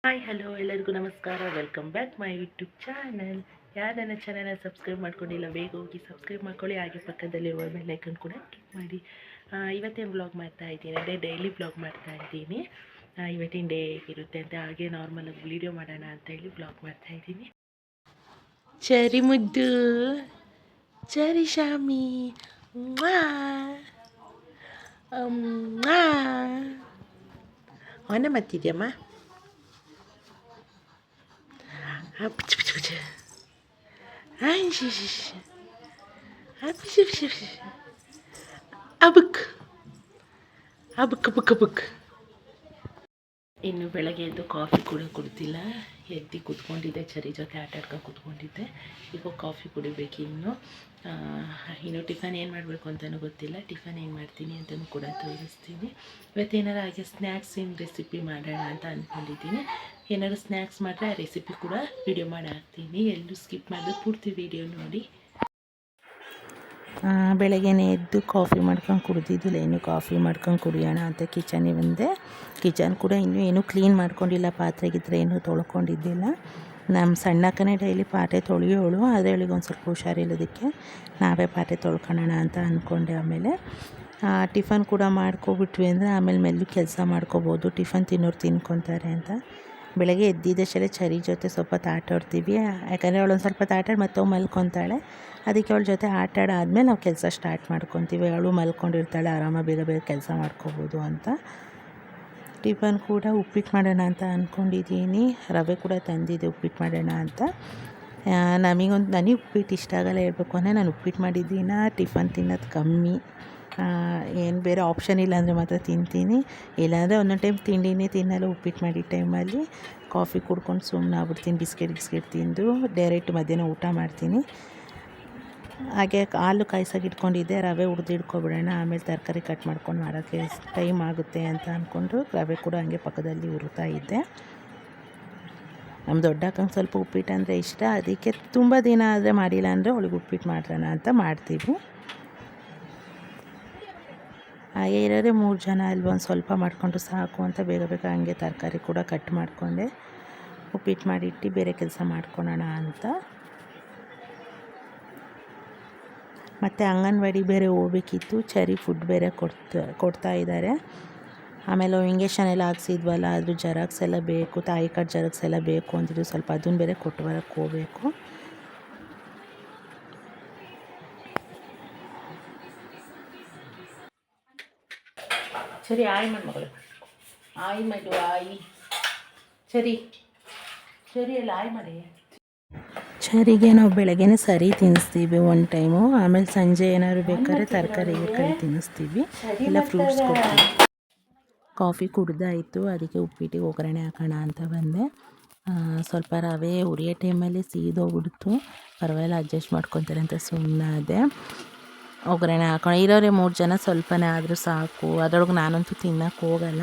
Hi hello ಎಲ್ಲರಿಗೂ ನಮಸ್ಕಾರ. Welcome back my YouTube channel. ಯಾರು ನನ್ನ ಚಾನಲ್ನ ಸಬ್ಸ್ಕ್ರೈಬ್ ಮಾಡ್ಕೊಂಡಿಲ್ಲ ಬೇಗ ಹೋಗಿ ಸಬ್ಸ್ಕ್ರೈಬ್ ಮಾಡ್ಕೊಳ್ಳಿ. ಹಾಗೆ ಪಕ್ಕದಲ್ಲಿರುವ ಬೆಲ್ ಐಕನ್ ಕೂಡ ಕ್ಲಿಕ್ ಮಾಡಿ. ಇವತ್ತೇನು ವ್ಲಾಗ್ ಮಾಡ್ತಾ ಇದ್ದೀನಿ ಅಂದರೆ ಡೈಲಿ ವ್ಲಾಗ್ ಮಾಡ್ತಾ ಇದ್ದೀನಿ. ಇವತ್ತಿನ ಡೇ ಹೇಗಿರುತ್ತೆ ಅಂತ ಹಾಗೆ ನಾರ್ಮಲಾಗಿ ವೀಡಿಯೋ ಮಾಡೋಣ ಅಂತ ಹೇಳಿ ವ್ಲಾಗ್ ಮಾಡ್ತಾ ಇದ್ದೀನಿ. ಚರಿ ಮುದ್ದು, ಚರಿ ಶಾಮಿ, ಅವನ ಮತ್ತಿದ್ಯಮ್ಮ. ಅಬುಕ್ ಅಬುಕ್ ಅಬುಕ್ ಅಬುಕ್. ಇನ್ನು ಬೆಳಗ್ಗೆ ಎದ್ದು ಕಾಫಿ ಕೂಡ ಕುಡ್ತಿಲ್ಲ. ಎದ್ದು ಕೂತ್ಕೊಂಡಿದ್ದೆ, ಚರಿ ಜೊತೆ ಆಟ ಆಡ್ಕೊಂಡು ಕೂತ್ಕೊಂಡಿದ್ದೆ. ಈಗ ಕಾಫಿ ಕುಡಿಬೇಕು. ಇನ್ನು ಟಿಫನ್ ಏನು ಮಾಡಬೇಕು ಅಂತಲೂ ಗೊತ್ತಿಲ್ಲ. ಟಿಫನ್ ಏನು ಮಾಡ್ತೀನಿ ಅಂತಲೂ ಕೂಡ ತೋರಿಸ್ತೀನಿ. ಇವತ್ತೇನಾರು ಹಾಗೆ ಸ್ನ್ಯಾಕ್ಸಿನ ರೆಸಿಪಿ ಮಾಡೋಣ ಅಂತ ಅಂದ್ಕೊಂಡಿದ್ದೀನಿ. ಏನಾದ್ರು ಸ್ನ್ಯಾಕ್ಸ್ ಮಾಡಿದ್ರೆ ಆ ರೆಸಿಪಿ ಕೂಡ ವೀಡಿಯೋ ಮಾಡಿ ಹಾಕ್ತೀನಿ. ಎಲ್ಲೂ ಸ್ಕಿಪ್ ಮಾಡಿದ್ರೆ ಪೂರ್ತಿ ವೀಡಿಯೋ ನೋಡಿ. ಬೆಳಗ್ಗೆನೇ ಎದ್ದು ಕಾಫಿ ಮಾಡ್ಕೊಂಡು ಕುಡಿದಿದ್ದಿಲ್ಲ. ಇನ್ನು ಕಾಫಿ ಮಾಡ್ಕೊಂಡು ಕುಡಿಯೋಣ ಅಂತ ಕಿಚನಿಗೆ ಬಂದೆ. ಕಿಚನ್ ಕೂಡ ಇನ್ನೂ ಕ್ಲೀನ್ ಮಾಡ್ಕೊಂಡಿಲ್ಲ. ಪಾತ್ರೆ ಗಿತ್ರೆ ಏನೂ ತೊಳ್ಕೊಂಡಿದ್ದಿಲ್ಲ. ನಮ್ಮ ಸಣ್ಣಕ್ಕನೇ ಡೈಲಿ ಪಾತ್ರೆ ತೊಳೆಯೋಳು, ಆದರೆ ಅವಳಿಗೆ ಒಂದು ಸ್ವಲ್ಪ ಹುಷಾರಿಲ್ಲದಕ್ಕೆ ನಾವೇ ಪಾತ್ರೆ ತೊಳ್ಕೊಳ್ಳೋಣ ಅಂತ ಅಂದ್ಕೊಂಡೆ. ಆಮೇಲೆ ಟಿಫನ್ ಕೂಡ ಮಾಡ್ಕೊಬಿಟ್ವಿ ಅಂದರೆ ಆಮೇಲೆ ಮೆಲ್ಲು ಕೆಲಸ ಮಾಡ್ಕೋಬೋದು. ಟಿಫನ್ ತಿನ್ನೋರು ತಿನ್ಕೊತಾರೆ ಅಂತ ಬೆಳಗ್ಗೆ ಎದ್ದಿದ್ದಷ್ಟೇ ಚರಿ ಜೊತೆ ಸ್ವಲ್ಪ ಆಟ ಆಡ್ತೀವಿ. ಯಾಕಂದರೆ ಅವಳು ಒಂದು ಸ್ವಲ್ಪ ಆಟಾಡಿ ಮತ್ತೆ ಮಲ್ಕೊತಾಳೆ. ಅದಕ್ಕೆ ಅವಳ ಜೊತೆ ಆಟ ಆಡಾದ್ಮೇಲೆ ನಾವು ಕೆಲಸ ಸ್ಟಾರ್ಟ್ ಮಾಡ್ಕೊತೀವಿ. ಅವಳು ಮಲ್ಕೊಂಡಿರ್ತಾಳೆ, ಆರಾಮಾಗಿ ಬೇಗ ಬೇಗ ಕೆಲಸ ಮಾಡ್ಕೋಬೋದು ಅಂತ. ಟಿಫನ್ ಕೂಡ ಉಪ್ಪಿಟ್ಟು ಮಾಡೋಣ ಅಂತ ಅಂದ್ಕೊಂಡಿದ್ದೀನಿ. ರವೆ ಕೂಡ ತಂದಿದ್ದೆ ಉಪ್ಪಿಟ್ಟು ಮಾಡೋಣ ಅಂತ. ನನಗೆ ಉಪ್ಪಿಟ್ಟು ಇಷ್ಟ ಆಗಲ್ಲ. ಹೇಳ್ಬೇಕು ಅಂದರೆ ನಾನು ಉಪ್ಪಿಟ್ಟು ಮಾಡಿದ್ದೀನ ಟಿಫನ್ ತಿನ್ನೋದು ಕಮ್ಮಿ. ಏನು ಬೇರೆ ಆಪ್ಷನ್ ಇಲ್ಲ ಅಂದರೆ ಮಾತ್ರ ತಿಂತೀನಿ. ಇಲ್ಲಾಂದರೆ ಒಂದೊಂದು ಟೈಮ್ ತಿಂಡಿನೇ ತಿನ್ನಲ್ಲ. ಉಪ್ಪಿಟ್ಟು ಮಾಡಿದ ಟೈಮಲ್ಲಿ ಕಾಫಿ ಕುಡ್ಕೊಂಡು ಸುಮ್ಮನೆ ಆಗ್ಬಿಡ್ತೀನಿ. ಬಿಸ್ಕೆಟ್ ತಿಂದು ಡೈರೆಕ್ಟ್ ಮಧ್ಯಾಹ್ನ ಊಟ ಮಾಡ್ತೀನಿ. ಹಾಗೆ ಹಾಲು ಕಾಯ್ಸೋಕೆ ಇಟ್ಕೊಂಡಿದ್ದೆ. ರವೆ ಹುರಿದಿಟ್ಕೊಬಿಡೋಣ, ಆಮೇಲೆ ತರಕಾರಿ ಕಟ್ ಮಾಡ್ಕೊಂಡು ಮಾಡೋಕ್ಕೆ ಟೈಮ್ ಆಗುತ್ತೆ ಅಂತ ಅಂದ್ಕೊಂಡು ರವೆ ಕೂಡ ಹಂಗೆ ಪಕ್ಕದಲ್ಲಿ ಹುರಿತಾ ಇದ್ದೆ. ನಮ್ಮ ದೊಡ್ಡಕ್ಕಂಗೆ ಸ್ವಲ್ಪ ಉಪ್ಪಿಟ್ಟು ಅಂದರೆ ಇಷ್ಟ. ಅದಕ್ಕೆ ತುಂಬ ದಿನ ಆದರೆ ಮಾಡಿಲ್ಲ ಅಂದರೆ ಅವಳಿಗೆ ಉಪ್ಪಿಟ್ಟು ಮಾಡೋಣ ಅಂತ ಮಾಡ್ತೀವಿ. ಹಾಗೆ ಇರೋದೇ 3 ಜನ ಅಲ್ವ, ಒಂದು ಸ್ವಲ್ಪ ಮಾಡಿಕೊಂಡು ಸಾಕು ಅಂತ ಬೇಗ ಬೇಗ ಹಂಗೆ ತರಕಾರಿ ಕೂಡ ಕಟ್ ಮಾಡಿಕೊಂಡೆ. ಉಪ್ಪಿಟ್ಟು ಮಾಡಿಟ್ಟು ಬೇರೆ ಕೆಲಸ ಮಾಡ್ಕೊಳ್ಳೋಣ ಅಂತ. ಮತ್ತು ಅಂಗನವಾಡಿ ಬೇರೆ ಹೋಗ್ಬೇಕಿತ್ತು. ಚರಿ ಫುಡ್ ಬೇರೆ ಕೊಡ್ತಾ ಇದ್ದಾರೆ. ಆಮೇಲೆ ಇಂಜೆಕ್ಷನ್ ಎಲ್ಲ ಹಾಕ್ಸಿದ್ವಲ್ಲ, ಅದ್ರ ಜೆರಾಕ್ಸ್ ಎಲ್ಲ ಬೇಕು, ತಾಯಿ ಕಾರ್ಡ್ ಜೆರಾಕ್ಸ್ ಎಲ್ಲ ಬೇಕು ಅಂತಿದ್ದು. ಸ್ವಲ್ಪ ಅದನ್ನು ಬೇರೆ ಕೊಟ್ಟು ಬರೋಕ್ಕೆ ಹೋಗಬೇಕು. ಸರಿ, ಆಯ್ ಮಾಡಿ ಮಗಳು, ಆಯ್ ಮಾಡಿ, ಆಯ್ ಸರಿ ಸರಿ ಎಲ್ಲ ಆಯ್ ಮಾಡಿ. ಚರಿಗೆ ನಾವು ಬೆಳಗ್ಗೆನೇ ಸರಿ ತಿನ್ನಿಸ್ತೀವಿ ಒಂದು ಟೈಮು. ಆಮೇಲೆ ಸಂಜೆ ಏನಾದ್ರು ಬೇಕಾದ್ರೆ ತರಕಾರಿ ತಿನ್ನಿಸ್ತೀವಿ, ಇಲ್ಲ ಫ್ರೂಟ್ಸ್ ಕೊಡ್ತೀವಿ. ಕಾಫಿ ಕುಡ್ದಾಯಿತು, ಅದಕ್ಕೆ ಉಪ್ಪಿಟ್ಟಿಗೆ ಒಗ್ಗರಣೆ ಹಾಕೋಣ ಅಂತ ಬಂದೆ. ಸ್ವಲ್ಪ ರವೆ ಉರಿಯೋ ಟೈಮಲ್ಲಿ ಸೀದೋಗ್ಬಿಡ್ತು. ಪರವಾಗಿಲ್ಲ, ಅಡ್ಜಸ್ಟ್ ಮಾಡ್ಕೊತಾರೆ ಅಂತ ಸುಮ್ಮನಾದೆ. ಒಗ್ಗರಣೆ ಹಾಕೋಣ. ಇರೋರೆ 3 ಜನ, ಸ್ವಲ್ಪನೇ ಆದರೂ ಸಾಕು. ಅದರೊಳಗೆ ನಾನಂತೂ ತಿನ್ನೋಕ್ಕೆ ಹೋಗಲ್ಲ.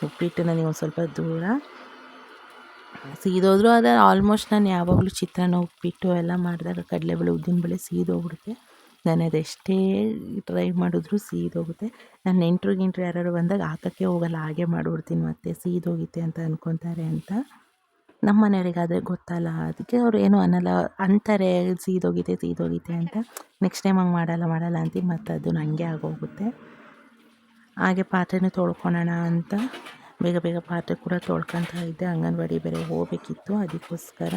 ಉಪ್ಪಿಟ್ಟು ನನಗೆ ಒಂದು ಸ್ವಲ್ಪ ದೂರ. ಸೀದೋದ್ರು ಆದರೆ ಆಲ್ಮೋಸ್ಟ್ ನಾನು ಯಾವಾಗಲೂ ಚಿತ್ರಾನ್ನ ಉಪ್ಪಿಟ್ಟು ಎಲ್ಲ ಮಾಡಿದಾಗ ಕಡಲೆಬೇಳೆ ಉದ್ದಿನಬೇಳೆ ಸೀದೋಗ್ಬಿಡುತ್ತೆ. ನಾನು ಅದೆಷ್ಟೇ ಟ್ರೈ ಮಾಡಿದ್ರು ಸೀದೋಗುತ್ತೆ. ನಾನು ನೆಂಟರು ಯಾರು ಬಂದಾಗ ಹಾಕೋಕ್ಕೆ ಹೋಗಲ್ಲ, ಹಾಗೆ ಮಾಡಿಬಿಡ್ತೀನಿ. ಮತ್ತೆ ಸೀದೋಗಿತ್ತೆ ಅಂತ ಅಂದ್ಕೊತಾರೆ ಅಂತ. ನಮ್ಮ ಮನೆಯವರಿಗಾದರೆ ಗೊತ್ತಲ್ಲ, ಅದಕ್ಕೆ ಅವ್ರು ಏನೂ ಅನ್ನಲ್ಲ. ಅಂತಾರೆ ಸೀದೋಗಿದೆ ಅಂತ. ನೆಕ್ಸ್ಟ್ ಟೈಮ್ ಹಂಗೆ ಮಾಡಲ್ಲ ಅಂತೀವಿ, ಮತ್ತು ಅದು ನನಗೆ ಆಗೋಗುತ್ತೆ. ಹಾಗೆ ಪಾತ್ರೆನೂ ತೊಳ್ಕೊಳ್ಳೋಣ ಅಂತ ಬೇಗ ಬೇಗ ಪಾತ್ರೆ ಕೂಡ ತೊಳ್ಕೊತಾ ಇದ್ದೆ. ಅಂಗನವಾಡಿ ಬೇರೆ ಹೋಗಬೇಕಿತ್ತು, ಅದಕ್ಕೋಸ್ಕರ.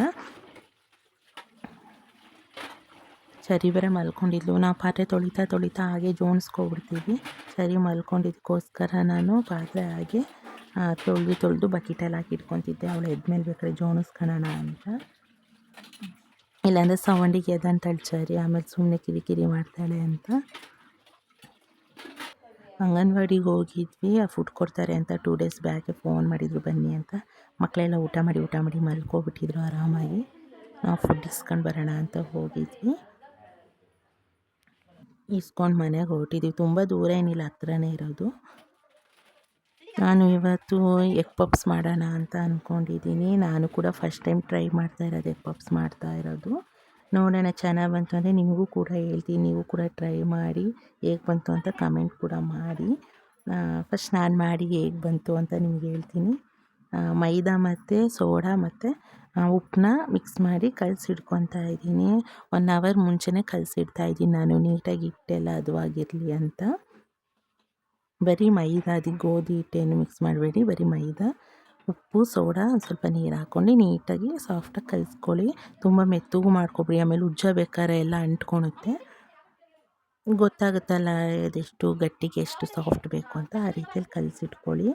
ಚರಿ ಬೇರೆ ಮಲ್ಕೊಂಡಿದ್ಲು. ನಾವು ಪಾತ್ರೆ ತೊಳಿತಾ ಹಾಗೆ ಜೋಣಿಸ್ಕೊಬಿಡ್ತೀವಿ. ಚರಿ ಮಲ್ಕೊಂಡಿದ್ದಕ್ಕೋಸ್ಕರ ನಾನು ಪಾತ್ರೆ ಹಾಗೆ ತೊಳೆದು ಬಕೆಟಲ್ಲಿ ಹಾಕಿ ಇಟ್ಕೊತಿದ್ದೆ. ಅವಳು ಎದ್ಮೇಲೆ ಬೇಕಾದ್ರೆ ಜೋಣಿಸ್ಕೊಳ್ಳೋಣ ಅಂತ. ಇಲ್ಲಾಂದರೆ ಸೌಂಡಿಗೆ ಎದಂತಾಳೆ ಚರಿ, ಆಮೇಲೆ ಸುಮ್ಮನೆ ಕಿರಿಕಿರಿ ಮಾಡ್ತಾಳೆ ಅಂತ. ಅಂಗನವಾಡಿಗೆ ಹೋಗಿದ್ವಿ. ಫುಡ್ ಕೊಡ್ತಾರೆ ಅಂತ 2 ಡೇಸ್ ಬ್ಯಾಕೆ ಫೋನ್ ಮಾಡಿದರು ಬನ್ನಿ ಅಂತ. ಮಕ್ಕಳೆಲ್ಲ ಊಟ ಮಾಡಿ ಮಲ್ಕೊಬಿಟ್ಟಿದ್ರು ಆರಾಮಾಗಿ. ನಾವು ಫುಡ್ ಇಸ್ಕೊಂಡು ಬರೋಣ ಅಂತ ಹೋಗಿದ್ವಿ. ಇಸ್ಕೊಂಡು ಮನೆಗೆ ಹೊರಟಿದ್ವಿ. ತುಂಬ ದೂರ ಏನಿಲ್ಲ, ಹತ್ರನೇ ಇರೋದು. ನಾನು ಇವತ್ತು ಎಗ್ ಪಪ್ಸ್ ಮಾಡೋಣ ಅಂತ ಅಂದ್ಕೊಂಡಿದ್ದೀನಿ. ನಾನು ಕೂಡ ಫಸ್ಟ್ ಟೈಮ್ ಟ್ರೈ ಮಾಡ್ತಾ ಇರೋದು, ಎಗ್ ಪಪ್ಸ್ ಮಾಡ್ತಾ ಇರೋದು. ನೋಡೋಣ, ಚೆನ್ನಾಗಿ ಬಂತು ಅಂದರೆ ನಿಮಗೂ ಕೂಡ ಹೇಳ್ತೀನಿ. ನೀವು ಕೂಡ ಟ್ರೈ ಮಾಡಿ ಹೇಗೆ ಬಂತು ಅಂತ ಕಮೆಂಟ್ ಕೂಡ ಮಾಡಿ. ಫಸ್ಟ್ ನಾನು ಮಾಡಿ ಹೇಗೆ ಬಂತು ಅಂತ ನಿಮ್ಗೆ ಹೇಳ್ತೀನಿ. ಮೈದಾ ಮತ್ತು ಸೋಡಾ ಮತ್ತು ಉಪ್ಪನ್ನ ಮಿಕ್ಸ್ ಮಾಡಿ ಕಲಸಿಡ್ಕೊತಾ ಇದ್ದೀನಿ. 1 ಅವರ್ ಮುಂಚೆನೇ ಕಲಸಿಡ್ತಾ ಇದ್ದೀನಿ ನಾನು, ನೀಟಾಗಿ ಹಿಟ್ಟೆಲ್ಲ ಹದವಾಗಿರಲಿ ಅಂತ. ಬರೀ ಮೈದಾ, ಗೋಧಿ ಹಿಟ್ಟೇನು ಮಿಕ್ಸ್ ಮಾಡಬೇಡಿ, ಬರೀ ಮೈದಾ, ಉಪ್ಪು, ಸೋಡಾ, ಒಂದು ಸ್ವಲ್ಪ ನೀರು ಹಾಕ್ಕೊಂಡು ನೀಟಾಗಿ ಸಾಫ್ಟಾಗಿ ಕಲಿಸ್ಕೊಳ್ಳಿ. ತುಂಬ ಮೆತ್ತಗೂ ಮಾಡ್ಕೊಬೇಡಿ, ಆಮೇಲೆ ಉಜ್ಜಬೇಕಾದ್ರೆ ಎಲ್ಲ ಅಂಟ್ಕೊಳುತ್ತೆ. ಗೊತ್ತಾಗುತ್ತಲ್ಲ ಅದೆಷ್ಟು ಗಟ್ಟಿಗೆ ಎಷ್ಟು ಸಾಫ್ಟ್ ಬೇಕು ಅಂತ, ಆ ರೀತಿಯಲ್ಲಿ ಕಲಸಿಟ್ಕೊಳ್ಳಿ.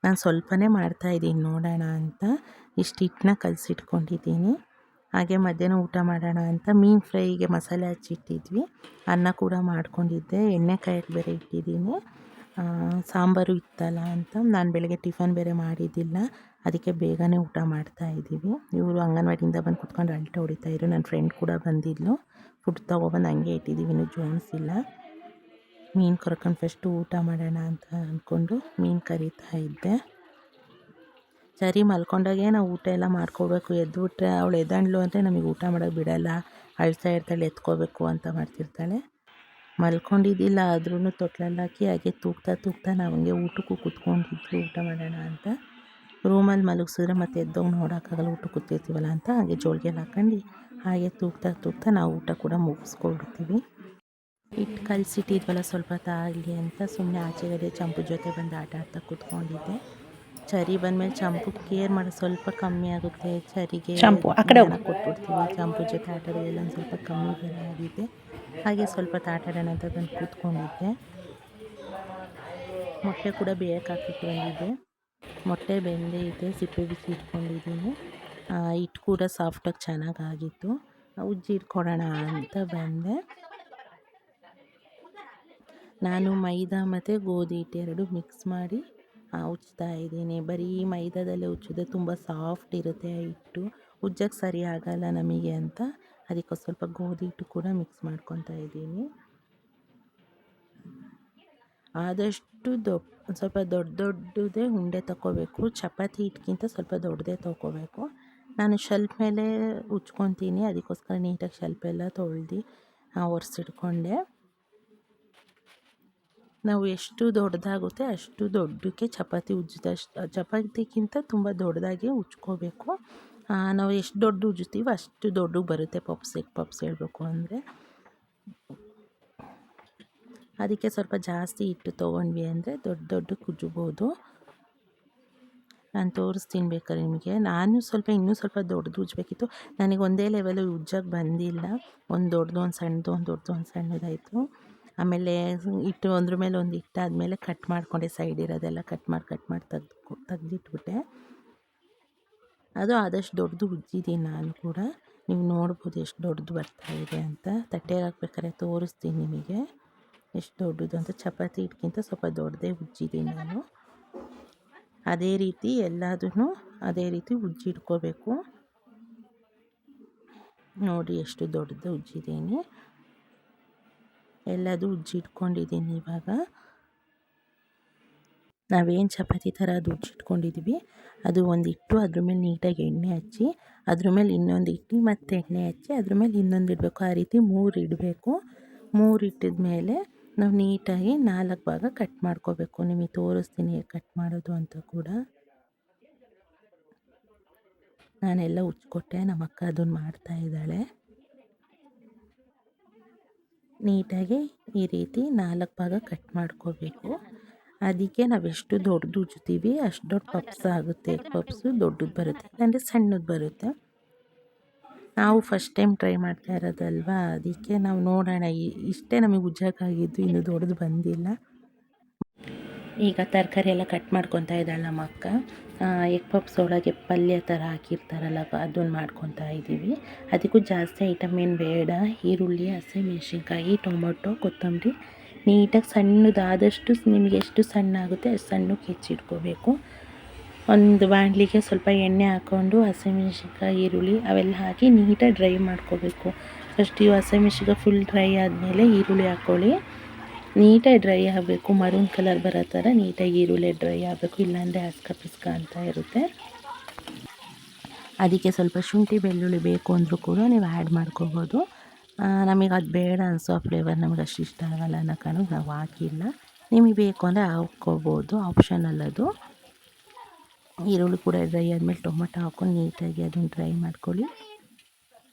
ನಾನು ಸ್ವಲ್ಪನೇ ಮಾಡ್ತಾಯಿದ್ದೀನಿ ನೋಡೋಣ ಅಂತ ಇಷ್ಟು ಹಿಟ್ಟನ್ನ ಕಲಸಿಟ್ಕೊಂಡಿದ್ದೀನಿ. ಹಾಗೆ ಮಧ್ಯಾಹ್ನ ಊಟ ಮಾಡೋಣ ಅಂತ ಮೀನು ಫ್ರೈಗೆ ಮಸಾಲೆ ಹಚ್ಚಿಟ್ಟಿದ್ವಿ. ಅನ್ನ ಕೂಡ ಮಾಡ್ಕೊಂಡಿದ್ದೆ, ಎಣ್ಣೆ ಕಾಯಕ್ಕೆ ಬೇರೆ ಇಟ್ಟಿದ್ದೀನಿ. ಸಾಂಬಾರು ಇತ್ತಲ್ಲ ಅಂತ ನಾನು ಬೆಳಗ್ಗೆ ಟಿಫನ್ ಬೇರೆ ಮಾಡಿದ್ದಿಲ್ಲ, ಅದಕ್ಕೆ ಬೇಗನೆ ಊಟ ಮಾಡ್ತಾಯಿದ್ದೀವಿ. ಇವರು ಅಂಗನವಾಡಿಯಿಂದ ಬಂದು ಕುತ್ಕೊಂಡು ಅಲ್ಟ ಹೊಡಿತಾಯಿದ್ರು. ನನ್ನ ಫ್ರೆಂಡ್ ಕೂಡ ಬಂದಿದ್ಲು, ಫುಡ್ ತೊಗೊಬಂದು ಹಂಗೆ ಇಟ್ಟಿದ್ದೀವಿ, ಇನ್ನೂ ಜೋಡಿಸಿಲ್ಲ. ಮೀನು ಕರ್ಕೊಂಡು ಫಸ್ಟು ಊಟ ಮಾಡೋಣ ಅಂತ ಅಂದ್ಕೊಂಡು ಮೀನು ಕರಿತಾ ಇದ್ದೆ. ಸರಿ ಮಲ್ಕೊಂಡಾಗೆ ನಾವು ಊಟ ಎಲ್ಲ ಮಾಡ್ಕೋಬೇಕು, ಎದ್ದುಬಿಟ್ರೆ ಅವಳು ಎದ್ದಣ್ಲು ಅಂದರೆ ನಮಗೆ ಊಟ ಮಾಡೋಕ್ಕೆ ಬಿಡೋಲ್ಲ, ಅಳ್ತಾ ಇರ್ತಾಳೆ, ಎತ್ಕೋಬೇಕು ಅಂತ ಮಾಡ್ತಿರ್ತಾಳೆ. ಮಲ್ಕೊಂಡಿದ್ದಿಲ್ಲ ಆದ್ರೂ ತೊಟ್ಲಲ್ಲಿ ಹಾಕಿ ಹಾಗೆ ತೂಗ್ತಾ ನಾವು ಹಂಗೆ ಊಟಕ್ಕೂ ಕೂತ್ಕೊಂಡಿದ್ವಿ ಊಟ ಮಾಡೋಣ ಅಂತ. ರೂಮಲ್ಲಿ ಮಲಗಿಸಿದ್ರೆ ಮತ್ತೆ ಎದ್ದೋಗಿ ನೋಡೋಕ್ಕಾಗಲ್ಲ, ಊಟಕ್ಕೆ ಕೂತಿರ್ತೀವಲ್ಲ ಅಂತ ಹಾಗೆ ಜೋಳಿಗೆಯಲ್ಲಿ ಹಾಕೊಂಡು ಹಾಗೆ ತೂಗ್ತಾ ನಾವು ಊಟ ಕೂಡ ಮುಗಿಸ್ಕೊಳ್ಬಿಡ್ತೀವಿ. ಹಿಟ್ಟು ಕಲಸಿಟ್ಟಿದ್ವಲ್ಲ ಸ್ವಲ್ಪ ತಾಗಲಿ ಅಂತ ಸುಮ್ಮನೆ ಆಚೆಗಡೆ ಚಂಪು ಜೊತೆ ಬಂದು ಆಟ ಆಡ್ತಾ ಕೂತ್ಕೊಂಡಿದ್ದೆ. ಚರಿ ಬಂದಮೇಲೆ ಚಂಪು ಕೇರ್ ಮಾಡೋದು ಸ್ವಲ್ಪ ಕಮ್ಮಿ ಆಗುತ್ತೆ, ಚರಿಗೆ ಕೊಟ್ಬಿಡ್ತೀವಿ. ಚಂಪು ಜೊತೆ ಆಟ ಆಡೋದೆಲ್ಲ ಒಂದು ಸ್ವಲ್ಪ ಕಮ್ಮಿ ಬೇರೆ ಆಗಿದೆ. ಹಾಗೆ ಸ್ವಲ್ಪ ಆಟ ಆಡೋಣ ಅಂತ ಬಂದು ಕೂತ್ಕೊಂಡಿದ್ದೆ. ಮೊಟ್ಟೆ ಕೂಡ ಬೇಯಕ್ಕೆ ಹಾಕಿಟ್ಟು ಬಂದಿದ್ದೆ, ಮೊಟ್ಟೆ ಬೆಂದೈತೆ, ಸಿಪ್ಪೆ ಬಿಸಿ ಇಟ್ಕೊಂಡಿದ್ದೀನಿ. ಹಿಟ್ಟು ಕೂಡ ಸಾಫ್ಟಾಗಿ ಚೆನ್ನಾಗಾಗಿತ್ತು, ಉಜ್ಜಿ ಇಟ್ಕೊಡೋಣ ಅಂತ ಬಂದೆ. ನಾನು ಮೈದಾ ಮತ್ತು ಗೋಧಿ ಹಿಟ್ಟು ಎರಡು ಮಿಕ್ಸ್ ಮಾಡಿ ಉಜ್ತಾ ಇದ್ದೀನಿ. ಬರೀ ಮೈದಾದಲ್ಲೇ ಉಜ್ಜಿದ್ರೆ ತುಂಬ ಸಾಫ್ಟ್ ಇರುತ್ತೆ ಹಿಟ್ಟು, ಉಜ್ಜಕ್ಕೆ ಸರಿ ಆಗಲ್ಲ ನಮಗೆ ಅಂತ ಅದಕ್ಕೆ ಸ್ವಲ್ಪ ಗೋಧಿ ಹಿಟ್ಟು ಕೂಡ ಮಿಕ್ಸ್ ಮಾಡ್ಕೊತಾ ಇದ್ದೀನಿ. ಆದಷ್ಟು ಸ್ವಲ್ಪ ದೊಡ್ಡದೇ ಉಂಡೆ ತಗೋಬೇಕು, ಚಪಾತಿ ಹಿಟ್ಟಿಗಿಂತ ಸ್ವಲ್ಪ ದೊಡ್ಡದೇ ತೊಗೋಬೇಕು. ನಾನು ಶೆಲ್ಫ್ ಮೇಲೆ ಉಜ್ಕೊತೀನಿ, ಅದಕ್ಕೋಸ್ಕರ ನೀಟಾಗಿ ಶೆಲ್ಫ್ ಎಲ್ಲ ತೊಳ್ದು ಒರೆಸಿಟ್ಕೊಂಡೆ. ನಾವು ಎಷ್ಟು ದೊಡ್ಡದಾಗುತ್ತೆ ಅಷ್ಟು ದೊಡ್ಡಕ್ಕೆ ಚಪಾತಿ ಉಜ್ಜಿದಷ್ಟು, ಚಪಾತಿಗಿಂತ ತುಂಬ ದೊಡ್ಡದಾಗಿ ಉಜ್ಕೋಬೇಕು. ನಾವು ಎಷ್ಟು ದೊಡ್ಡ ಉಜ್ತೀವೋ ಅಷ್ಟು ದೊಡ್ಡಗೆ ಬರುತ್ತೆ ಪಪ್ಸ್ ಹೇಳಬೇಕು ಅಂದರೆ. ಅದಕ್ಕೆ ಸ್ವಲ್ಪ ಜಾಸ್ತಿ ಹಿಟ್ಟು ತೊಗೊಂಡ್ವಿ ಅಂದರೆ ದೊಡ್ಡಕ್ಕೆ ಉಜ್ಬೋದು. ನಾನು ತೋರಿಸ್ತೀನಿ ಬೇಕಾದ್ರೆ ನಿಮಗೆ. ನಾನು ಇನ್ನೂ ಸ್ವಲ್ಪ ದೊಡ್ಡದು ಉಜ್ಬೇಕಿತ್ತು, ನನಗೆ ಒಂದೇ ಲೆವೆಲ್ ಉಜ್ಜಕ್ಕೆ ಬಂದಿಲ್ಲ. ಒಂದು ದೊಡ್ಡದು, ಒಂದು ಸಣ್ಣದು, ಒಂದು ದೊಡ್ಡದು, ಒಂದು ಸಣ್ಣದಾಯಿತು. ಆಮೇಲೆ ಹಿಟ್ಟು ಒಂದ್ರ ಮೇಲೆ ಒಂದು ಇಟ್ಟಾದಮೇಲೆ ಕಟ್ ಮಾಡಿಕೊಂಡೆ, ಸೈಡ್ ಇರೋದೆಲ್ಲ ಕಟ್ ಮಾಡಿ ತೆಗ್ದಿಟ್ಬಿಟ್ಟೆ. ಅದು ಆದಷ್ಟು ದೊಡ್ಡದು ಉಜ್ಜಿದ್ದೀನಿ ನಾನು ಕೂಡ. ನೀವು ನೋಡ್ಬೋದು ಎಷ್ಟು ದೊಡ್ಡದು ಬರ್ತಾಯಿದೆ ಅಂತ. ತಟ್ಟೆಗೆ ಹಾಕ್ಬೇಕಾದ್ರೆ ತೋರಿಸ್ತೀನಿ ನಿಮಗೆ ಎಷ್ಟು ದೊಡ್ಡದು ಅಂತ. ಚಪಾತಿ ಹಿಟ್ಟಿಗಿಂತ ಸ್ವಲ್ಪ ದೊಡ್ಡದೇ ಉಜ್ಜಿದ್ದೀನಿ ನಾನು. ಅದೇ ರೀತಿ ಎಲ್ಲದೂ ಅದೇ ರೀತಿ ಉಜ್ಜಿಟ್ಕೋಬೇಕು. ನೋಡಿ ಎಷ್ಟು ದೊಡ್ಡದು ಉಜ್ಜಿದ್ದೀನಿ, ಎಲ್ಲದೂ ಉಜ್ಜಿಟ್ಕೊಂಡಿದ್ದೀನಿ. ಇವಾಗ ನಾವೇನು ಚಪಾತಿ ಥರ ಅದು ಉಜ್ಜಿಟ್ಕೊಂಡಿದ್ವಿ ಅದು ಒಂದು ಇಟ್ಟು ಅದ್ರ ಮೇಲೆ ನೀಟಾಗಿ ಎಣ್ಣೆ ಹಚ್ಚಿ, ಅದ್ರ ಮೇಲೆ ಇನ್ನೊಂದು ಇಟ್ಟು ಮತ್ತೆ ಎಣ್ಣೆ ಹಚ್ಚಿ ಅದ್ರ ಮೇಲೆ ಇನ್ನೊಂದು ಇಡಬೇಕು. ಆ ರೀತಿ 3 ಇಡಬೇಕು. 3 ಇಟ್ಟಿದ ಮೇಲೆ ನಾವು ನೀಟಾಗಿ 4 ಭಾಗ ಕಟ್ ಮಾಡ್ಕೋಬೇಕು. ನಿಮಗೆ ತೋರಿಸ್ತೀನಿ ಕಟ್ ಮಾಡೋದು ಅಂತ ಕೂಡ. ನಾನೆಲ್ಲ ಉಜ್ಕೊಟ್ಟೆ, ನಮ್ಮ ಅಕ್ಕ ಅದನ್ನು ಮಾಡ್ತಾಯಿದ್ದಾಳೆ. ನೀಟಾಗಿ ಈ ರೀತಿ 4 ಭಾಗ ಕಟ್ ಮಾಡ್ಕೋಬೇಕು. ಅದಕ್ಕೆ ನಾವು ಎಷ್ಟು ದೊಡ್ಡದು ಉಜ್ತೀವಿ ಅಷ್ಟು ದೊಡ್ಡ ಪಪ್ಸ್ ಆಗುತ್ತೆ. ಪಪ್ಸು ದೊಡ್ಡದು ಬರುತ್ತೆ, ಇಲ್ಲಾಂದರೆ ಸಣ್ಣದು ಬರುತ್ತೆ. ನಾವು ಫಸ್ಟ್ ಟೈಮ್ ಟ್ರೈ ಮಾಡ್ತಾ ಇರೋದಲ್ವಾ, ಅದಕ್ಕೆ ನಾವು ನೋಡೋಣ. ಇಷ್ಟೇ ನಮಗೆ ಉಜ್ಜಕ್ಕಾಗಿದ್ದು, ಇನ್ನು ದೊಡ್ಡದು ಬಂದಿಲ್ಲ. ಈಗ ತರಕಾರಿ ಎಲ್ಲ ಕಟ್ ಮಾಡ್ಕೊತಾ ಇದ್ದಾಳೆ ನಮ್ಮ ಅಕ್ಕ. ಎಗ್ ಪಪ್ಸ್ ಒಳಗೆ ಪಲ್ಯ ಥರ ಹಾಕಿರ್ತಾರಲ್ಲ ಅದನ್ನು ಮಾಡ್ಕೊತಾ ಇದ್ದೀವಿ. ಅದಕ್ಕೂ ಜಾಸ್ತಿ ಐಟಮ್ ಏನು ಬೇಡ. ಈರುಳ್ಳಿ, ಹಸಿಮೆಣ್ಸಿನ್ಕಾಯಿ, ಟೊಮೊಟೊ, ಕೊತ್ತಂಬರಿ ನೀಟಾಗಿ ಸಣ್ಣದಾದಷ್ಟು ನಿಮಗೆ ಎಷ್ಟು ಸಣ್ಣ ಆಗುತ್ತೆ ಅಷ್ಟು ಸಣ್ಣಕ್ಕೆ ಹೆಚ್ಚಿಟ್ಕೋಬೇಕು. ಒಂದು ಬಾಣಲಿಗೆ ಸ್ವಲ್ಪ ಎಣ್ಣೆ ಹಾಕ್ಕೊಂಡು ಹಸಿಮೆಣ್ಸಿನ್ಕಾಯಿ, ಈರುಳ್ಳಿ ಅವೆಲ್ಲ ಹಾಕಿ ನೀಟಾಗಿ ಡ್ರೈ ಮಾಡ್ಕೋಬೇಕು. ಫಸ್ಟ್ ಇವು ಹಸಿಮೆಣ್ಸಿನ್ಕಾಯಿ ಫುಲ್ ಡ್ರೈ ಆದಮೇಲೆ ಈರುಳ್ಳಿ ಹಾಕ್ಕೊಳ್ಳಿ. ನೀಟಾಗಿ ಡ್ರೈ ಆಗಬೇಕು, ಮರೂನ್ ಕಲರ್ ಬರೋ ಥರ ನೀಟಾಗಿ ಈರುಳ್ಳಿ ಡ್ರೈ ಆಗಬೇಕು, ಇಲ್ಲಾಂದರೆ ಪಿಸ್ಕ ಅಂತ ಇರುತ್ತೆ. ಅದಕ್ಕೆ ಸ್ವಲ್ಪ ಶುಂಠಿ ಬೆಳ್ಳುಳ್ಳಿ ಬೇಕು ಅಂದರೂ ಕೂಡ ನೀವು ಆ್ಯಡ್ ಮಾಡ್ಕೋಬೋದು. ನಮಗೆ ಅದು ಬೇಡ ಅನಿಸೋ ಫ್ಲೇವರ್ ನಮಗೆ ಅಷ್ಟು ಇಷ್ಟ ಆಗಲ್ಲ ಅನ್ನೋ ಕಾರಣಕ್ಕೆ ನಾವು ಹಾಕಿಲ್ಲ. ನಿಮಗೆ ಬೇಕು ಅಂದರೆ ಹಾಕ್ಕೋಬೋದು, ಆಪ್ಷನಲ್ ಅದು. ಈರುಳ್ಳಿ ಕೂಡ ಡ್ರೈ ಆದಮೇಲೆ ಟೊಮೊಟೊ ಹಾಕ್ಕೊಂಡು ನೀಟಾಗಿ ಅದನ್ನು ಡ್ರೈ ಮಾಡ್ಕೊಳ್ಳಿ.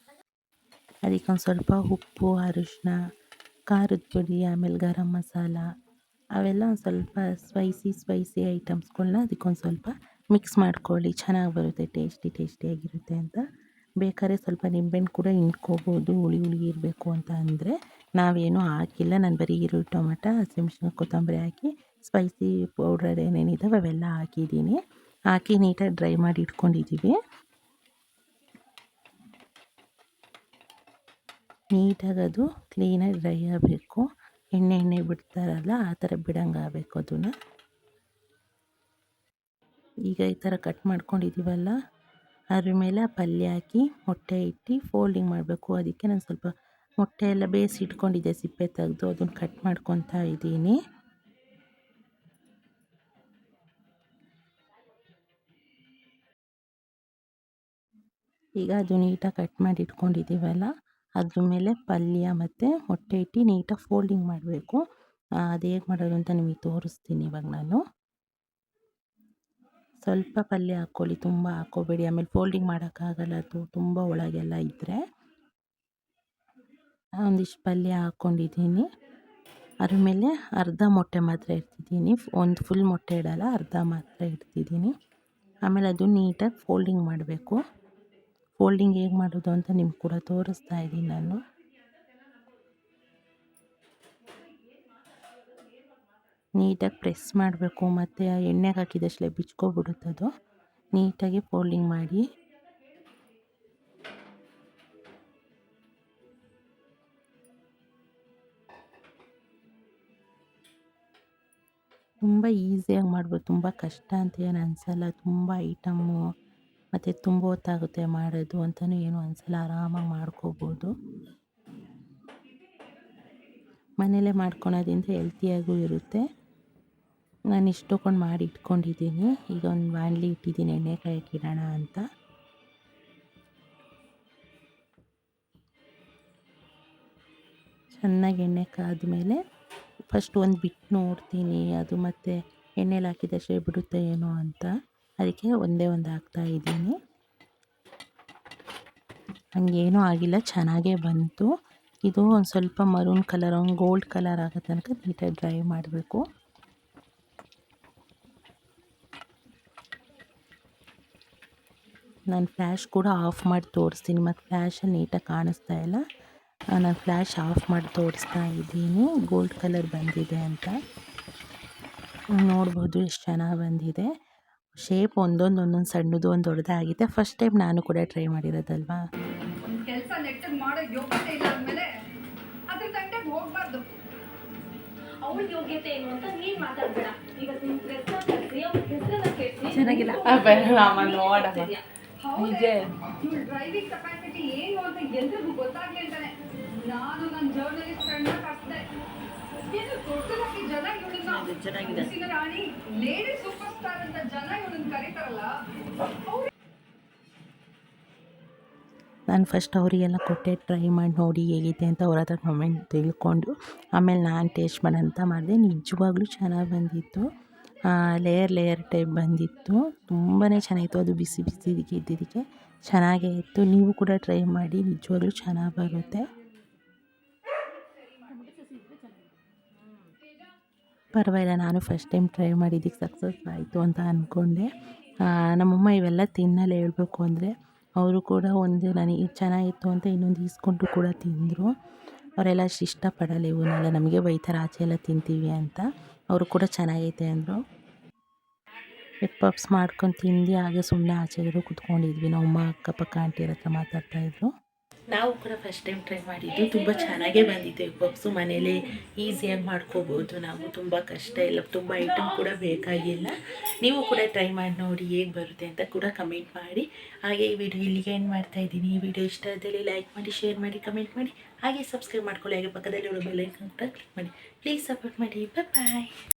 ಅದಕ್ಕೊಂದು ಸ್ವಲ್ಪ ಉಪ್ಪು, ಅರಿಶಿನ, ಖಾರದ ಪುಡಿ, ಆಮೇಲೆ ಗರಂ ಮಸಾಲ ಅವೆಲ್ಲ ಒಂದು ಸ್ವಲ್ಪ ಸ್ಪೈಸಿ ಐಟಮ್ಸ್ಗಳನ್ನ ಅದಕ್ಕೊಂದು ಸ್ವಲ್ಪ ಮಿಕ್ಸ್ ಮಾಡ್ಕೊಳ್ಳಿ. ಚೆನ್ನಾಗಿ ಬರುತ್ತೆ, ಟೇಸ್ಟಿಯಾಗಿರುತ್ತೆ ಅಂತ. ಬೇಕಾದ್ರೆ ಸ್ವಲ್ಪ ನಿಂಬೆಹಣ್ಣು ಕೂಡ ಹಿಂಡ್ಕೋಬೋದು, ಹುಳಿ ಇರಬೇಕು ಅಂತ ಅಂದರೆ. ನಾವೇನೂ ಹಾಕಿಲ್ಲ, ನಾನು ಬರೀ ಈರುಳ್ಳಿ, ಟೊಮೆಟೊ, ಹಸಿಮೆಣ್ಸಿನ್ಕಾಯಿ, ಕೊತ್ತಂಬರಿ ಹಾಕಿ ಸ್ಪೈಸಿ ಪೌಡರ್ ಏನೇನಿದ್ದಾವೆ ಅವೆಲ್ಲ ಹಾಕಿದ್ದೀನಿ. ಹಾಕಿ ನೀಟಾಗಿ ಡ್ರೈ ಮಾಡಿ ಇಟ್ಕೊಂಡಿದ್ದೀವಿ. ನೀಟಾಗಿ ಅದು ಕ್ಲೀನಾಗಿ ಡ್ರೈ ಆಗಬೇಕು. ಎಣ್ಣೆ ಬಿಡ್ತಾರಲ್ಲ ಆ ಥರ ಬಿಡಂಗೆ ಆಗಬೇಕು ಅದನ್ನು. ಈಗ ಈ ಥರ ಕಟ್ ಮಾಡ್ಕೊಂಡಿದ್ದೀವಲ್ಲ ಅದ್ರ ಮೇಲೆ ಪಲ್ಯ ಹಾಕಿ ಮೊಟ್ಟೆ ಇಟ್ಟು ಫೋಲ್ಡಿಂಗ್ ಮಾಡಬೇಕು. ಅದಕ್ಕೆ ನಾನು ಸ್ವಲ್ಪ ಮೊಟ್ಟೆ ಎಲ್ಲ ಬೇಯಿಸಿ ಇಟ್ಕೊಂಡಿದ್ದೆ, ಸಿಪ್ಪೆ ತೆಗೆದು ಅದನ್ನು ಕಟ್ ಮಾಡ್ಕೊತಾ ಇದ್ದೀನಿ. ಈಗ ಅದು ನೀಟಾಗಿ ಕಟ್ ಮಾಡಿ ಇಟ್ಕೊಂಡಿದ್ದೀವಲ್ಲ ಅದ್ರ ಮೇಲೆ ಪಲ್ಯ ಮತ್ತು ಮೊಟ್ಟೆ ಇಟ್ಟು ನೀಟಾಗಿ ಫೋಲ್ಡಿಂಗ್ ಮಾಡಬೇಕು. ಅದು ಹೇಗೆ ಮಾಡೋದು ಅಂತ ನಿಮಗೆ ತೋರಿಸ್ತೀನಿ ಇವಾಗ ನಾನು. ಸ್ವಲ್ಪ ಪಲ್ಯ ಹಾಕ್ಕೊಳ್ಳಿ, ತುಂಬ ಹಾಕ್ಕೋಬೇಡಿ, ಆಮೇಲೆ ಫೋಲ್ಡಿಂಗ್ ಮಾಡೋಕ್ಕಾಗಲ್ಲ, ಅದು ತುಂಬ ಒಳಗೆಲ್ಲ ಇದ್ದರೆ. ಒಂದಿಷ್ಟು ಪಲ್ಯ ಹಾಕ್ಕೊಂಡಿದ್ದೀನಿ. ಅದ್ರ ಮೇಲೆ ಅರ್ಧ ಮೊಟ್ಟೆ ಮಾತ್ರ ಇಡ್ತಿದ್ದೀನಿ, ಒಂದು ಫುಲ್ ಮೊಟ್ಟೆ ಇಡಲ್ಲ, ಅರ್ಧ ಮಾತ್ರ ಇಡ್ತಿದ್ದೀನಿ. ಆಮೇಲೆ ಅದು ನೀಟಾಗಿ ಫೋಲ್ಡಿಂಗ್ ಮಾಡಬೇಕು. ಫೋಲ್ಡಿಂಗ್ ಹೇಗೆ ಮಾಡೋದು ಅಂತ ನಿಮ್ಗೆ ಕೂಡ ತೋರಿಸ್ತಾ ಇದ್ದೀನಿ ನಾನು. ನೀಟಾಗಿ ಪ್ರೆಸ್ ಮಾಡಬೇಕು, ಮತ್ತು ಎಣ್ಣೆಗೆ ಹಾಕಿದಷ್ಟೇ ಬಿಚ್ಕೊಬಿಡುತ್ತದು. ನೀಟಾಗಿ ಫೋಲ್ಡಿಂಗ್ ಮಾಡಿ. ತುಂಬ ಈಸಿಯಾಗಿ ಮಾಡ್ಬೋದು, ತುಂಬ ಕಷ್ಟ ಅಂತ ಏನು ಅನಿಸಲ್ಲ. ತುಂಬ ಐಟಮ್ಮು ಮತ್ತು ತುಂಬ ಹೊತ್ತಾಗುತ್ತೆ ಮಾಡೋದು ಅಂತಲೂ ಏನೂ ಅನಿಸಲ್ಲ, ಆರಾಮಾಗಿ ಮಾಡ್ಕೋಬೋದು. ಮನೇಲೇ ಮಾಡ್ಕೊಳೋದ್ರಿಂದ ಹೆಲ್ತಿಯಾಗೂ ಇರುತ್ತೆ. ನಾನು ಇಷ್ಟು ತೊಗೊಂಡು ಮಾಡಿ ಇಟ್ಕೊಂಡಿದ್ದೀನಿ. ಈಗ ಒಂದು ಬಾಣಲಿ ಇಟ್ಟಿದ್ದೀನಿ ಎಣ್ಣೆ ಕಾಯಕ್ಕೆ ಇಡೋಣ ಅಂತ. ಚೆನ್ನಾಗಿ ಎಣ್ಣೆ ಕಾದ್ಮೇಲೆ ಫಸ್ಟ್ ಒಂದು ಬಿಟ್ಟು ನೋಡ್ತೀನಿ, ಅದು ಮತ್ತು ಎಣ್ಣೆಲಿ ಹಾಕಿದಷ್ಟೇ ಬಿಡುತ್ತೆ ಏನೋ ಅಂತ. ಅದಕ್ಕೆ ಒಂದೇ ಒಂದು ಹಾಕ್ತಾಯಿದ್ದೀನಿ. ಹಂಗೇನೂ ಆಗಿಲ್ಲ, ಚೆನ್ನಾಗೇ ಬಂತು. ಇದು ಒಂದು ಸ್ವಲ್ಪ ಮರೂನ್ ಕಲರ್, ಒಂದು ಗೋಲ್ಡ್ ಕಲರ್ ಆಗೋ ತನಕ ನೀಟಾಗಿ ಡ್ರೈ ಮಾಡಬೇಕು. ನಾನು ಫ್ಲ್ಯಾಶ್ ಕೂಡ ಆಫ್ ಮಾಡಿ ತೋರಿಸ್ತೀನಿ, ಮತ್ತು ಫ್ಲ್ಯಾಶಲ್ಲಿ ನೀಟಾಗಿ ಕಾಣಿಸ್ತಾ ಇಲ್ಲ. ನಾನು ಫ್ಲ್ಯಾಶ್ ಆಫ್ ಮಾಡಿ ತೋರಿಸ್ತಾ ಇದ್ದೀನಿ ಗೋಲ್ಡ್ ಕಲರ್ ಬಂದಿದೆ ಅಂತ. ನೋಡ್ಬೋದು ಎಷ್ಟು ಚೆನ್ನಾಗಿ ಬಂದಿದೆ. ಶೇಪ್ ಒಂದೊಂದು ಸಣ್ಣದು, ಒಂದು ದೊಡ್ಡದಾಗಿದೆ. ಫಸ್ಟ್ ಟೈಮ್ ನಾನು ಕೂಡ ಟ್ರೈ ಮಾಡಿರೋದಲ್ವಾ. ಕೆಲಸ ನೆಟ್ಟಗೆ ಮಾಡೋ ಯೋಗ್ಯತೆ ಇಲ್ಲ ಅಂದಮೇಲೆ ಅದ್ರ ತಂಟೆಗೆ ಹೋಗಬಾರ್ದು. ಅವಳ ಯೋಗ್ಯತೆ ಏನು ಅಂತ ನೀನು ಮಾತಾಡಬೇಡ. ಈಗ ನಿನ್ನ ಪ್ರಶ್ನೆ ಕರ್ಸಿ ಅವಳ ಹೆಸರನ್ನ ಕೇಳಿಸಿ ಚೆನ್ನಾಗಿಲ್ಲ ಇವಳು ಡ್ರೈವಿಂಗ್ ಕೆಪಾಸಿಟಿ ಏನು ಅಂತ ಎಲ್ರಿಗೂ ಗೊತ್ತಾಗ್ಲಿ ಅಂತಾನೆ ನಾನು ನನ್ನ ಜರ್ನಲಿಸ್ಟ್ ಫ್ರೆಂಡ್ನ ಕರೆಸಿದೆ. ಏನು ದೊಡ್ಡದಾಗಿ ಜನ ಇವಳನ್ನ ರಾಣಿ, ಲೇಡಿ ಸೂಪರ್ ಸ್ಟಾರ್ ಅಂತ ಜನ ಇವಳನ್ನ ಕರೀತಾರಲ್ಲ. ನಾನು ಫಸ್ಟ್ ಅವರಿಗೆಲ್ಲ ಕೊಟ್ಟೆ, ಟ್ರೈ ಮಾಡಿ ನೋಡಿ ಹೇಗಿದೆ ಅಂತ ಅವ್ರ ಹತ್ರ ಕಮೆಂಟ್ ತಿಳ್ಕೊಂಡು ಆಮೇಲೆ ನಾನು ಟೇಸ್ಟ್ ಮಾಡೋಂತ ಮಾಡಿದೆ. ನಿಜವಾಗ್ಲೂ ಚೆನ್ನಾಗಿ ಬಂದಿತ್ತು, ಲೇಯರ್ ಟೈಪ್ ಬಂದಿತ್ತು. ತುಂಬಾ ಚೆನ್ನಾಗಿತ್ತು, ಅದು ಬಿಸಿ ಇದ್ದಿದ್ದಕ್ಕೆ ಚೆನ್ನಾಗೇ ಇತ್ತು. ನೀವು ಕೂಡ ಟ್ರೈ ಮಾಡಿ, ನಿಜವಾಗ್ಲೂ ಚೆನ್ನಾಗಿ ಬರುತ್ತೆ. ಪರವಾಗಿಲ್ಲ, ನಾನು ಫಸ್ಟ್ ಟೈಮ್ ಟ್ರೈ ಮಾಡಿದ್ದಕ್ಕೆ ಸಕ್ಸಸ್ ಆಯಿತು ಅಂತ ಅಂದ್ಕೊಂಡೆ. ನಮ್ಮಮ್ಮ ಇವೆಲ್ಲ ತಿನ್ನಲ್ಲ, ಹೇಳ್ಬೇಕು ಅಂದರೆ. ಅವರು ಕೂಡ ಒಂದು ನನಗೆ ಚೆನ್ನಾಗಿತ್ತು ಅಂತ ಇನ್ನೊಂದು ಈಸ್ಕೊಂಡು ಕೂಡ ತಿಂದರು. ಅವರೆಲ್ಲ ಅಷ್ಟು ಇಷ್ಟಪಡಲ್ಲ ಇವನ್ನೆಲ್ಲ, ನಮಗೆ ಬೈತಾರೆ ಆಚೆ ಎಲ್ಲ ತಿಂತೀವಿ ಅಂತ. ಅವರು ಕೂಡ ಚೆನ್ನಾಗೈತೆ ಅಂದರು. ಎಗ್ ಪಪ್ಸ್ ಮಾಡ್ಕೊಂಡು ತಿಂದು ಹಾಗೆ ಸುಮ್ಮನೆ ಆಚೆಗಡೆ ಕೂತ್ಕೊಂಡಿದ್ವಿ. ನಮ್ಮಮ್ಮ ಅಕ್ಕಪಕ್ಕ ಆಂಟಿಯರ ಹತ್ರ ಮಾತಾಡ್ತಾಯಿದ್ರು. ನಾವು ಕೂಡ ಫಸ್ಟ್ ಟೈಮ್ ಟ್ರೈ ಮಾಡಿದ್ದು, ತುಂಬ ಚೆನ್ನಾಗೇ ಬಂದಿತ್ತು. ಎಗ್ ಪಪ್ಸು ಮನೇಲಿ ಈಸಿಯಾಗಿ ಮಾಡ್ಕೋಬೋದು ನಾವು, ತುಂಬ ಕಷ್ಟ ಇಲ್ಲ, ತುಂಬ ಐಟಮ್ ಕೂಡ ಬೇಕಾಗಿಲ್ಲ. ನೀವು ಕೂಡ ಟ್ರೈ ಮಾಡಿ ನೋಡಿ ಹೇಗೆ ಬರುತ್ತೆ ಅಂತ ಕೂಡ ಕಮೆಂಟ್ ಮಾಡಿ. ಹಾಗೆ ಈ ವಿಡಿಯೋ ಇಲ್ಲಿಗೆ ಏನು ಮಾಡ್ತಾಯಿದ್ದೀನಿ. ಈ ವಿಡಿಯೋ ಇಷ್ಟ ಆದಲ್ಲಿ ಲೈಕ್ ಮಾಡಿ, ಶೇರ್ ಮಾಡಿ, ಕಮೆಂಟ್ ಮಾಡಿ, ಹಾಗೆ ಸಬ್ಸ್ಕ್ರೈಬ್ ಮಾಡ್ಕೊಳ್ಳಿ. ಹಾಗೆ ಪಕ್ಕದಲ್ಲಿ ಬೆಲ್ ಐಕಾನ್ ಕೂಡ ಕ್ಲಿಕ್ ಮಾಡಿ. ಪ್ಲೀಸ್ ಸಪೋರ್ಟ್ ಮಾಡಿ. ಬಾಯ್.